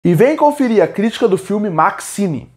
E vem conferir a crítica do filme Maxine.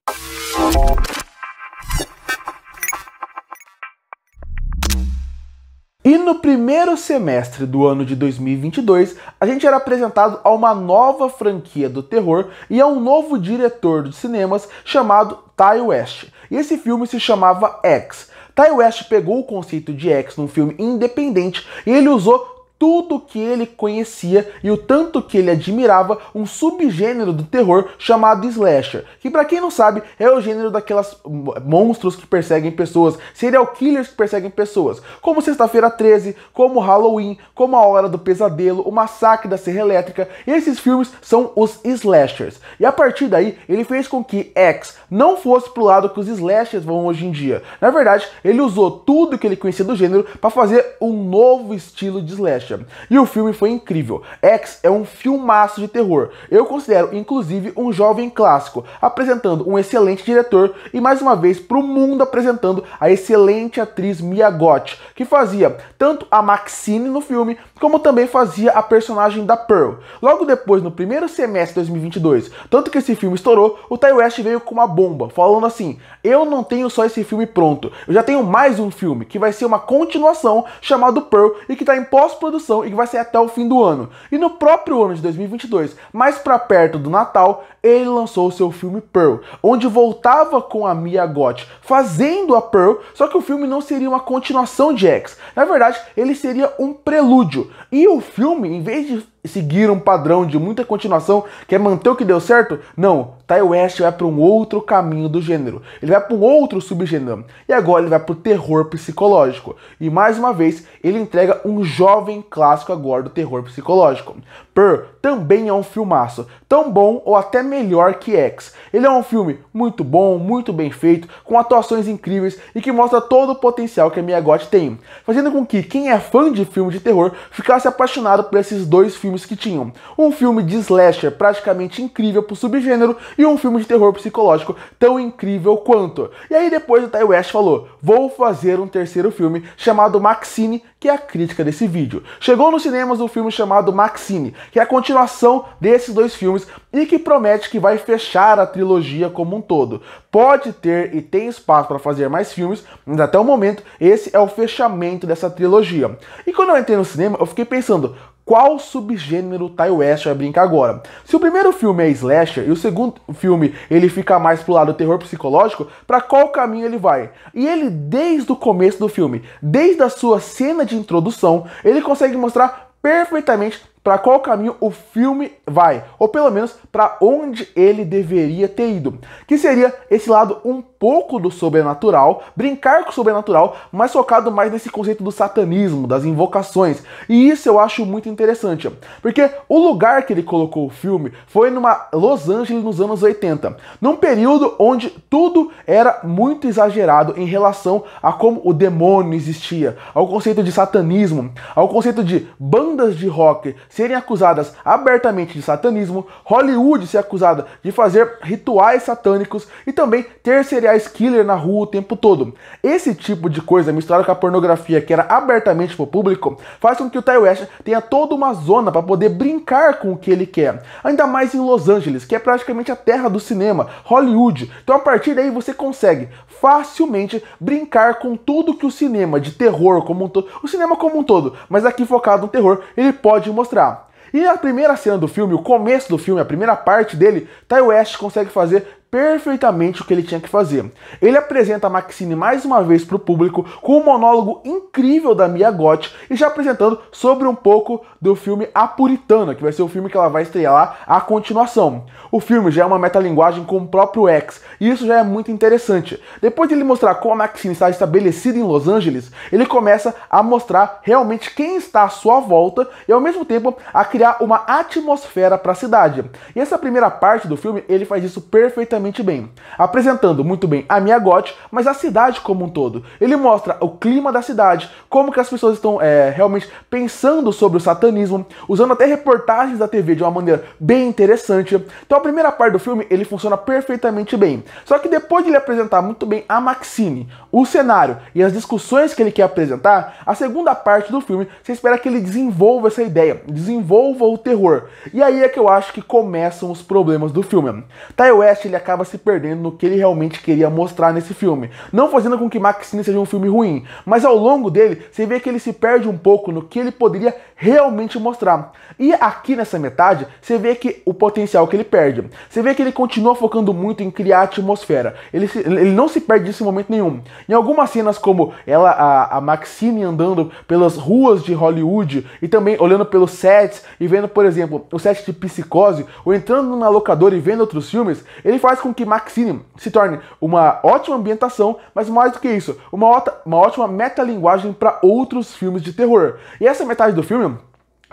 E no primeiro semestre do ano de 2022, a gente era apresentado a uma nova franquia do terror e a um novo diretor de cinemas chamado Ti West. E esse filme se chamava X. Ti West pegou o conceito de X num filme independente e ele usou tudo que ele conhecia e o tanto que ele admirava um subgênero do terror chamado slasher, que pra quem não sabe é o gênero daquelas monstros que perseguem pessoas, serial killers que perseguem pessoas, como Sexta-feira 13, como Halloween, como A Hora do Pesadelo, O Massacre da Serra Elétrica. Esses filmes são os slashers. E a partir daí ele fez com que X não fosse pro lado que os slashers vão hoje em dia. Na verdade, ele usou tudo que ele conhecia do gênero para fazer um novo estilo de slasher. E o filme foi incrível. X é um filmaço de terror. Eu considero, inclusive, um jovem clássico, apresentando um excelente diretor e, mais uma vez, para o mundo apresentando a excelente atriz Mia Goth, que fazia tanto a Maxine no filme, como também fazia a personagem da Pearl. Logo depois, no primeiro semestre de 2022, tanto que esse filme estourou, o Ti West veio com uma bomba, falando assim: eu não tenho só esse filme pronto, eu já tenho mais um filme, que vai ser uma continuação, chamado Pearl, e que está em pós-produção e que vai ser até o fim do ano. E no próprio ano de 2022, mais pra perto do Natal, ele lançou o seu filme Pearl, onde voltava com a Mia Goth fazendo a Pearl, só que o filme não seria uma continuação de X. Na verdade, ele seria um prelúdio. E o filme, em vez de seguir um padrão de muita continuação, que é manter o que deu certo, não, Ti West vai para um outro caminho do gênero. Ele vai para um outro subgênero. E agora ele vai para o terror psicológico. E mais uma vez, ele entrega um jovem clássico agora do terror psicológico. Pearl também é um filmaço, tão bom ou até melhor que X. Ele é um filme muito bom, muito bem feito, com atuações incríveis e que mostra todo o potencial que a Mia Goth tem, fazendo com que quem é fã de filme de terror ficasse apaixonado por esses dois filmes que tinham. Um filme de slasher praticamente incrível pro subgênero e um filme de terror psicológico tão incrível quanto. E aí depois o Ti West falou: vou fazer um terceiro filme chamado Maxine, que é a crítica desse vídeo. Chegou nos cinemas um filme chamado Maxine, que é a continuação desses dois filmes e que promete que vai fechar a trilogia como um todo. Pode ter e tem espaço para fazer mais filmes, mas até o momento esse é o fechamento dessa trilogia. E quando eu entrei no cinema, eu fiquei pensando: qual subgênero Ti West vai brincar agora? Se o primeiro filme é slasher e o segundo filme ele fica mais pro lado do terror psicológico, para qual caminho ele vai? E ele, desde o começo do filme, desde a sua cena de introdução, ele consegue mostrar perfeitamente para qual caminho o filme vai, ou pelo menos para onde ele deveria ter ido, que seria esse lado um pouco do sobrenatural, brincar com o sobrenatural, mas focado mais nesse conceito do satanismo, das invocações, e isso eu acho muito interessante, porque o lugar que ele colocou o filme foi numa Los Angeles nos anos 80, num período onde tudo era muito exagerado em relação a como o demônio existia, ao conceito de satanismo, ao conceito de bandas de rock serem acusadas abertamente de satanismo, Hollywood ser acusada de fazer rituais satânicos e também ter serial killer na rua o tempo todo. Esse tipo de coisa misturado com a pornografia que era abertamente para o público faz com que o Ti West tenha toda uma zona para poder brincar com o que ele quer. Ainda mais em Los Angeles, que é praticamente a terra do cinema, Hollywood. Então a partir daí você consegue facilmente brincar com tudo que o cinema de terror como um todo, o cinema como um todo, mas aqui focado no terror, ele pode mostrar. E a primeira cena do filme, o começo do filme, a primeira parte dele, Ti West consegue fazer perfeitamente o que ele tinha que fazer. Ele apresenta a Maxine mais uma vez para o público com um monólogo incrível da Mia Goth e já apresentando sobre um pouco do filme A Puritana, que vai ser o filme que ela vai estrear lá, a continuação. O filme já é uma metalinguagem com o próprio X, e isso já é muito interessante. Depois de ele mostrar como a Maxine está estabelecida em Los Angeles, ele começa a mostrar realmente quem está à sua volta e ao mesmo tempo a criar uma atmosfera para a cidade. E essa primeira parte do filme, ele faz isso perfeitamente perfeitamente bem, apresentando muito bem a Mia Goth, mas a cidade como um todo. Ele mostra o clima da cidade, como que as pessoas estão realmente pensando sobre o satanismo, usando até reportagens da TV de uma maneira bem interessante. Então a primeira parte do filme, ele funciona perfeitamente bem. Só que depois de ele apresentar muito bem a Maxine, o cenário e as discussões que ele quer apresentar, a segunda parte do filme, você espera que ele desenvolva essa ideia, desenvolva o terror. E aí é que eu acho que começam os problemas do filme. Ti West, ele acaba se perdendo no que ele realmente queria mostrar nesse filme, não fazendo com que Maxine seja um filme ruim, mas ao longo dele, você vê que ele se perde um pouco no que ele poderia realmente mostrar. E aqui nessa metade, você vê que o potencial que ele perde. Você vê que ele continua focando muito em criar atmosfera. Ele não se perde nesse momento nenhum. Em algumas cenas como a Maxine andando pelas ruas de Hollywood e também olhando pelos sets e vendo, por exemplo, o set de Psicose, ou entrando na locadora e vendo outros filmes, ele faz com que Maxine se torne uma ótima ambientação, mas mais do que isso, uma ótima metalinguagem para outros filmes de terror. E essa metade do filme,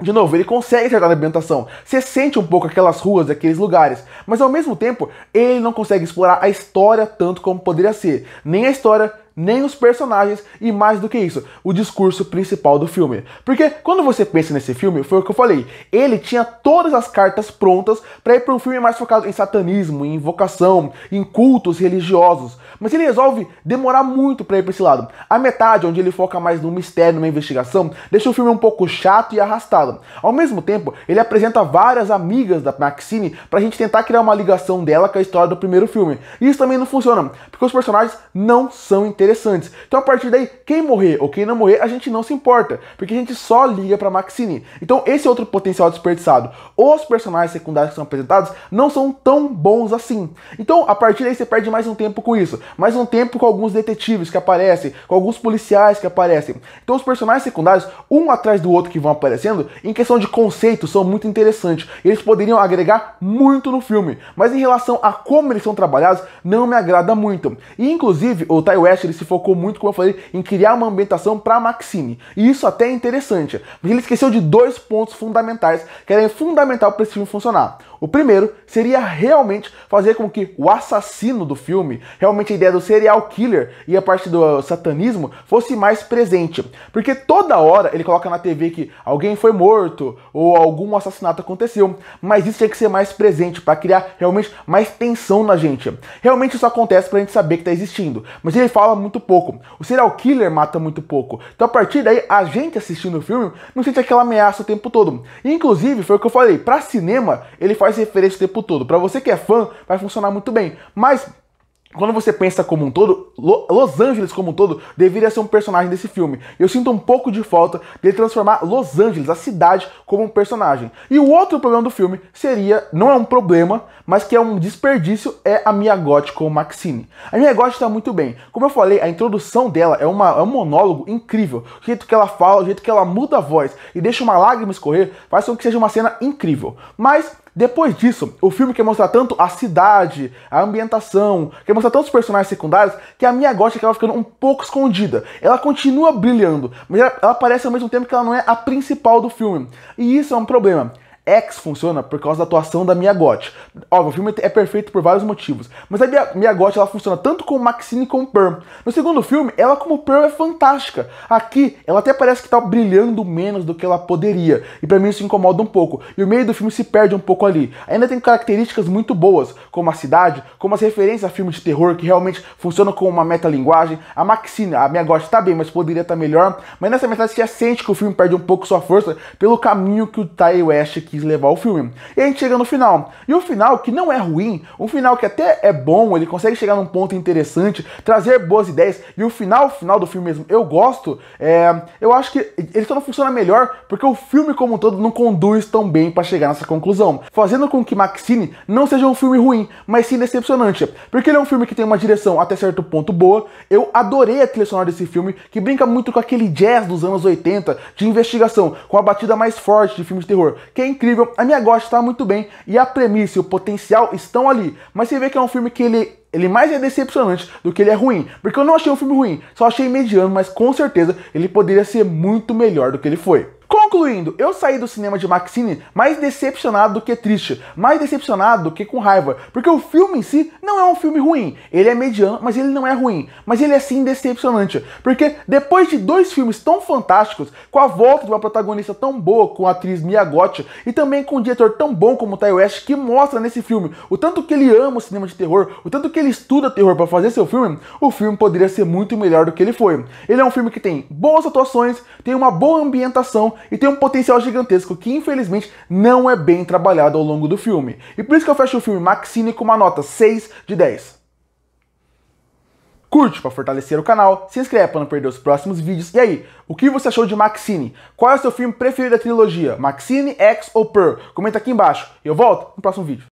de novo, ele consegue acertar a ambientação. Você sente um pouco aquelas ruas, aqueles lugares, mas ao mesmo tempo, ele não consegue explorar a história tanto como poderia ser. Nem a história, nem os personagens e mais do que isso, o discurso principal do filme. Porque quando você pensa nesse filme, foi o que eu falei, ele tinha todas as cartas prontas para ir para um filme mais focado em satanismo, em invocação, em cultos religiosos, mas ele resolve demorar muito para ir para esse lado. A metade, onde ele foca mais no mistério, numa investigação, deixa o filme um pouco chato e arrastado. Ao mesmo tempo, ele apresenta várias amigas da Maxine pra gente tentar criar uma ligação dela com a história do primeiro filme. E isso também não funciona, porque os personagens não são interessantes. Então a partir daí, quem morrer ou quem não morrer, a gente não se importa, porque a gente só liga pra Maxine. Então esse é outro potencial desperdiçado. Os personagens secundários que são apresentados não são tão bons assim. Então a partir daí você perde mais um tempo com isso. Mais um tempo com alguns detetives que aparecem, com alguns policiais que aparecem. Então os personagens secundários, um atrás do outro que vão aparecendo, em questão de conceito, são muito interessantes. Eles poderiam agregar muito no filme, mas em relação a como eles são trabalhados, não me agrada muito. E inclusive, o Ti West, ele se focou muito, como eu falei, em criar uma ambientação para Maxine. E isso até é interessante, mas ele esqueceu de dois pontos fundamentais, que eram fundamental para esse filme funcionar. O primeiro seria realmente fazer com que o assassino do filme, realmente a ideia do serial killer e a parte do satanismo fosse mais presente. Porque toda hora ele coloca na TV que alguém foi morto ou algum assassinato aconteceu, mas isso tinha que ser mais presente para criar realmente mais tensão na gente. Realmente isso acontece pra gente saber que tá existindo, mas ele fala muito pouco. O serial killer mata muito pouco. Então a partir daí a gente assistindo o filme não sente aquela ameaça o tempo todo. E, inclusive, foi o que eu falei, para cinema ele faz referência o tempo todo. Para você que é fã, vai funcionar muito bem. Mas quando você pensa como um todo, Los Angeles como um todo deveria ser um personagem desse filme. Eu sinto um pouco de falta de transformar Los Angeles, a cidade, como um personagem. E o outro problema do filme seria, não é um problema, mas que é um desperdício, é a Mia Goth com Maxine. A Mia Goth está muito bem. Como eu falei, a introdução dela é um monólogo incrível. O jeito que ela fala, o jeito que ela muda a voz e deixa uma lágrima escorrer, faz com que seja uma cena incrível. Mas depois disso, o filme quer mostrar tanto a cidade, a ambientação, quer mostrar tantos personagens secundários, que a Mia Goth acaba ficando um pouco escondida. Ela continua brilhando, mas ela parece ao mesmo tempo que ela não é a principal do filme. E isso é um problema. X funciona por causa da atuação da Mia Goth. Óbvio, o filme é perfeito por vários motivos, mas a Mia Goth, ela funciona tanto como Maxine como Pearl. No segundo filme, ela como Pearl é fantástica. Aqui, ela até parece que tá brilhando menos do que ela poderia, e pra mim isso incomoda um pouco, e o meio do filme se perde um pouco ali. Ainda tem características muito boas, como a cidade, como as referências a filmes de terror, que realmente funcionam como uma metalinguagem. A Maxine, a Mia Goth tá bem, mas poderia estar melhor, mas nessa metade você já sente que o filme perde um pouco sua força pelo caminho que o Ti West quis levar o filme. E a gente chega no final. E o final, que não é ruim, um final que até é bom, ele consegue chegar num ponto interessante, trazer boas ideias, e o final do filme mesmo, eu gosto, eu acho que ele só não funciona melhor porque o filme como um todo não conduz tão bem para chegar nessa conclusão, fazendo com que Maxine não seja um filme ruim, mas sim decepcionante, porque ele é um filme que tem uma direção até certo ponto boa. Eu adorei a trilha sonora desse filme, que brinca muito com aquele jazz dos anos 80, de investigação, com a batida mais forte de filme de terror, que é incrível. A Mia Goth está muito bem, e a premissa e o potencial estão ali, mas você vê que é um filme que ele mais é decepcionante do que ele é ruim, porque eu não achei um filme ruim, só achei mediano, mas com certeza ele poderia ser muito melhor do que ele foi. Concluindo, eu saí do cinema de Maxine mais decepcionado do que triste, mais decepcionado do que com raiva, porque o filme em si não é um filme ruim, ele é mediano, mas ele não é ruim, mas ele é sim decepcionante, porque depois de 2 filmes tão fantásticos, com a volta de uma protagonista tão boa com a atriz Mia Goth, e também com um diretor tão bom como o Ti West, que mostra nesse filme o tanto que ele ama o cinema de terror, o tanto que ele estuda terror para fazer seu filme, o filme poderia ser muito melhor do que ele foi. Ele é um filme que tem boas atuações, tem uma boa ambientação e tem um potencial gigantesco que infelizmente não é bem trabalhado ao longo do filme. E por isso que eu fecho o filme Maxine com uma nota 6 de 10. Curte para fortalecer o canal, se inscreve para não perder os próximos vídeos. E aí, o que você achou de Maxine? Qual é o seu filme preferido da trilogia? Maxine, X ou Pearl? Comenta aqui embaixo. Eu volto no próximo vídeo.